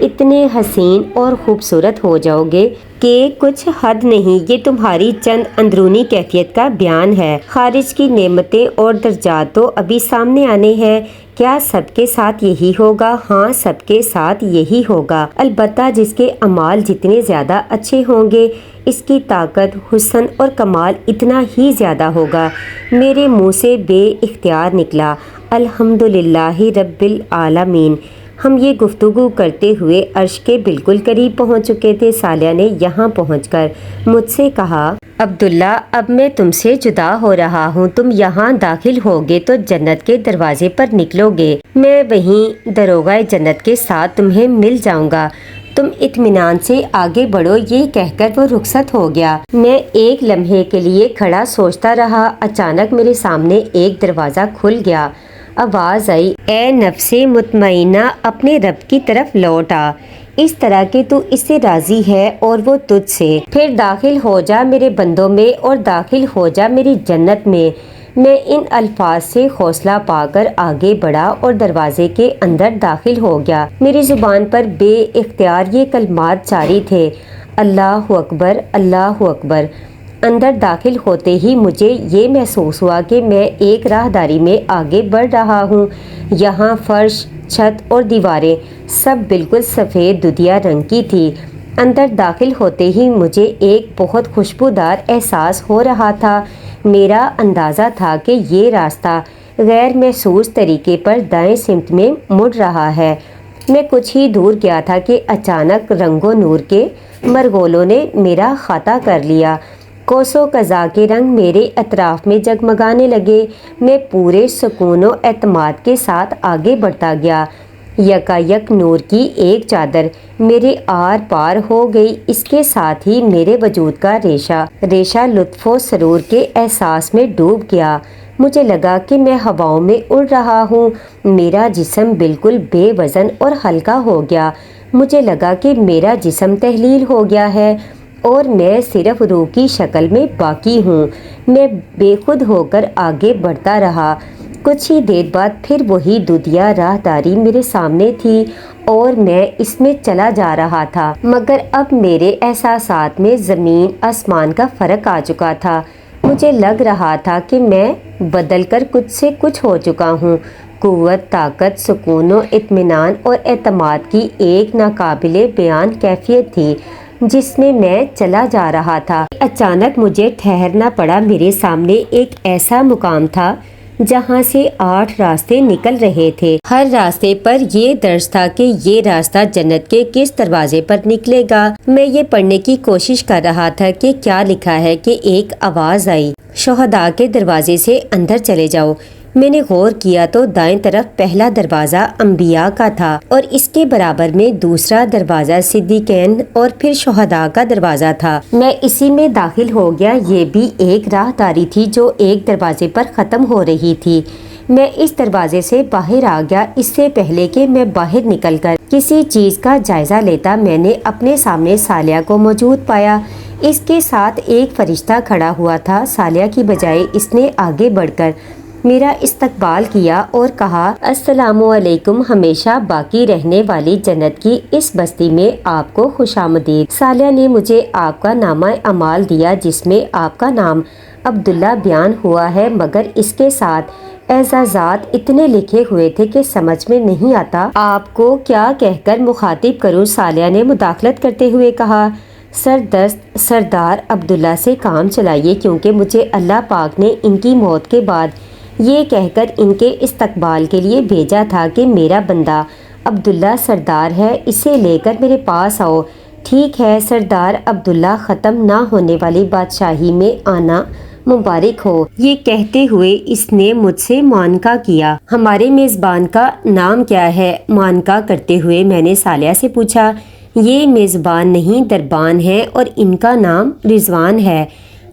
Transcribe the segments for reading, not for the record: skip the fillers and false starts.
اتنے حسین اور خوبصورت ہو جاؤ گے کہ کچھ حد نہیں۔ یہ تمہاری چند اندرونی کیفیت کا بیان ہے، خارج کی نعمتیں اور درجات تو ابھی سامنے آنے ہیں۔ کیا سب کے ساتھ یہی ہوگا؟ ہاں، سب کے ساتھ یہی ہوگا، البتہ جس کے اعمال جتنے زیادہ اچھے ہوں گے اس کی طاقت، حسن اور کمال اتنا ہی زیادہ ہوگا۔ میرے منہ سے بے اختیار نکلا الحمدللہ رب العالمین۔ ہم یہ گفتگو کرتے ہوئے عرش کے بالکل قریب پہنچ چکے تھے۔ صالحہ نے یہاں پہنچ کر مجھ سے کہا، عبداللہ اب میں تم سے جدا ہو رہا ہوں، تم یہاں داخل ہوگے تو جنت کے دروازے پر نکلو گے، میں وہیں دروغہ جنت کے ساتھ تمہیں مل جاؤں گا، تم اطمینان سے آگے بڑھو۔ یہ کہہ کر وہ رخصت ہو گیا۔ میں ایک لمحے کے لیے کھڑا سوچتا رہا، اچانک میرے سامنے ایک دروازہ کھل گیا۔ آواز آئی، اے نفس مطمئنہ، اپنے رب کی طرف لوٹ آ، اس طرح کہ تو اس سے راضی ہے اور وہ تجھ سے، پھر داخل ہو جا میرے بندوں میں اور داخل ہو جا میری جنت میں۔ میں ان الفاظ سے حوصلہ پا کر آگے بڑھا اور دروازے کے اندر داخل ہو گیا۔ میری زبان پر بے اختیار یہ کلمات جاری تھے، اللہ اکبر، اللہ اکبر۔ اندر داخل ہوتے ہی مجھے یہ محسوس ہوا کہ میں ایک راہداری میں آگے بڑھ رہا ہوں۔ یہاں فرش، چھت اور دیواریں سب بالکل سفید دودیا رنگ کی تھی۔ اندر داخل ہوتے ہی مجھے ایک بہت خوشبودار احساس ہو رہا تھا۔ میرا اندازہ تھا کہ یہ راستہ غیر محسوس طریقے پر دائیں سمت میں مڑ رہا ہے۔ میں کچھ ہی دور گیا تھا کہ اچانک رنگ و نور کے مرغولوں نے میرا احاطہ کر لیا۔ کوسوں قزا کے رنگ میرے اطراف میں جگمگانے لگے۔ میں پورے سکون و اعتماد کے ساتھ آگے بڑھتا گیا۔ یکایک نور کی ایک چادر میرے آر پار ہو گئی، اس کے ساتھ ہی میرے وجود کا ریشہ لطف و سرور کے احساس میں ڈوب گیا۔ مجھے لگا کہ میں ہواؤں میں اڑ رہا ہوں، میرا جسم بالکل بے وزن اور ہلکا ہو گیا۔ مجھے لگا کہ میرا جسم تحلیل ہو گیا ہے اور میں صرف روح کی شکل میں باقی ہوں۔ میں بے خود ہو کر آگے بڑھتا رہا۔ کچھ ہی دیر بعد پھر وہی دودیا راہداری میرے سامنے تھی اور میں اس میں چلا جا رہا تھا، مگر اب میرے احساسات میں زمین آسمان کا فرق آ چکا تھا۔ مجھے لگ رہا تھا کہ میں بدل کر کچھ سے کچھ ہو چکا ہوں۔ قوت، طاقت، سکون و اطمینان اور اعتماد کی ایک ناقابل بیان کیفیت تھی جس میں چلا جا رہا تھا۔ اچانک مجھے ٹھہرنا پڑا۔ میرے سامنے ایک ایسا مقام تھا جہاں سے 8 راستے نکل رہے تھے۔ ہر راستے پر یہ درج تھا کہ یہ راستہ جنت کے کس دروازے پر نکلے گا۔ میں یہ پڑھنے کی کوشش کر رہا تھا کہ کیا لکھا ہے کہ ایک آواز آئی، شہداء کے دروازے سے اندر چلے جاؤ۔ میں نے غور کیا تو دائیں طرف پہلا دروازہ انبیاء کا تھا اور اس کے برابر میں دوسرا دروازہ صدیقین اور پھر شہداء کا دروازہ تھا۔ میں اسی میں داخل ہو گیا۔ یہ بھی ایک راہداری تھی جو ایک دروازے پر ختم ہو رہی تھی۔ میں اس دروازے سے باہر آ گیا۔ اس سے پہلے کہ میں باہر نکل کر کسی چیز کا جائزہ لیتا، میں نے اپنے سامنے صالحہ کو موجود پایا۔ اس کے ساتھ ایک فرشتہ کھڑا ہوا تھا۔ صالحہ کی بجائے اس نے آگے بڑھ کر میرا استقبال کیا اور کہا، السلام علیکم، ہمیشہ باقی رہنے والی جنت کی اس بستی میں آپ کو خوش آمدید۔ صالحہ نے مجھے آپ کا نامہ اعمال دیا جس میں آپ کا نام عبداللہ بیان ہوا ہے، مگر اس کے ساتھ اعزازات اتنے لکھے ہوئے تھے کہ سمجھ میں نہیں آتا آپ کو کیا کہہ کر مخاطب کروں۔ صالحہ نے مداخلت کرتے ہوئے کہا، سردار عبداللہ سے کام چلائیے، کیونکہ مجھے اللہ پاک نے ان کی موت کے بعد یہ کہہ کر ان کے استقبال کے لیے بھیجا تھا کہ میرا بندہ عبداللہ سردار ہے، اسے لے کر میرے پاس آؤ۔ ٹھیک ہے سردار عبداللہ، ختم نہ ہونے والی بادشاہی میں آنا مبارک ہو۔ یہ کہتے ہوئے اس نے مجھ سے معانقہ کیا۔ ہمارے میزبان کا نام کیا ہے؟ معانقہ کرتے ہوئے میں نے صالحہ سے پوچھا۔ یہ میزبان نہیں، دربان ہے اور ان کا نام رضوان ہے۔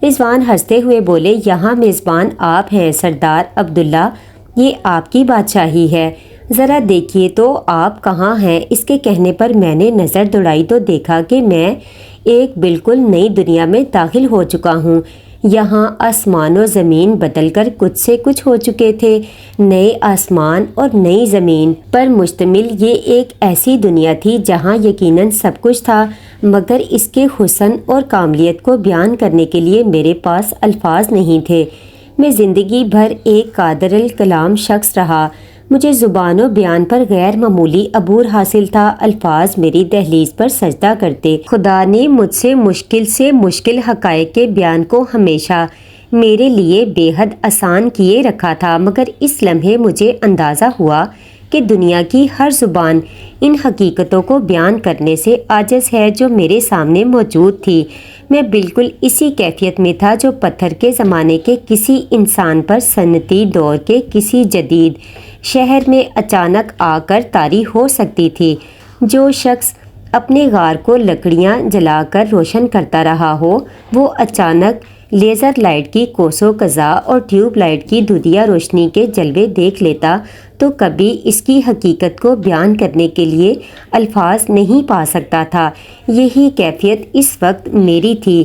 رضوان ہنستے ہوئے بولے، یہاں میزبان آپ ہیں سردار عبداللہ، یہ آپ کی بادشاہی ہے، ذرا دیکھیے تو آپ کہاں ہیں؟ اس کے کہنے پر میں نے نظر دوڑائی تو دیکھا کہ میں ایک بالکل نئی دنیا میں داخل ہو چکا ہوں۔ یہاں آسمان و زمین بدل کر کچھ سے کچھ ہو چکے تھے۔ نئے آسمان اور نئی زمین پر مشتمل یہ ایک ایسی دنیا تھی جہاں یقیناً سب کچھ تھا، مگر اس کے حسن اور کاملیت کو بیان کرنے کے لیے میرے پاس الفاظ نہیں تھے۔ میں زندگی بھر ایک قادر الکلام شخص رہا۔ مجھے زبان و بیان پر غیر معمولی عبور حاصل تھا۔ الفاظ میری دہلیز پر سجدہ کرتے۔ خدا نے مجھ سے مشکل حقائق کے بیان کو ہمیشہ میرے لیے بے حد آسان کیے رکھا تھا، مگر اس لمحے مجھے اندازہ ہوا کہ دنیا کی ہر زبان ان حقیقتوں کو بیان کرنے سے عاجز ہے جو میرے سامنے موجود تھی۔ میں بالکل اسی کیفیت میں تھا جو پتھر کے زمانے کے کسی انسان پر صنعتی دور کے کسی جدید شہر میں اچانک آ کر طاری ہو سکتی تھی۔ جو شخص اپنے غار کو لکڑیاں جلا کر روشن کرتا رہا ہو، وہ اچانک لیزر لائٹ کی کوسوں قزح اور ٹیوب لائٹ کی دودھیا روشنی کے جلوے دیکھ لیتا تو کبھی اس کی حقیقت کو بیان کرنے کے لیے الفاظ نہیں پا سکتا تھا۔ یہی کیفیت اس وقت میری تھی۔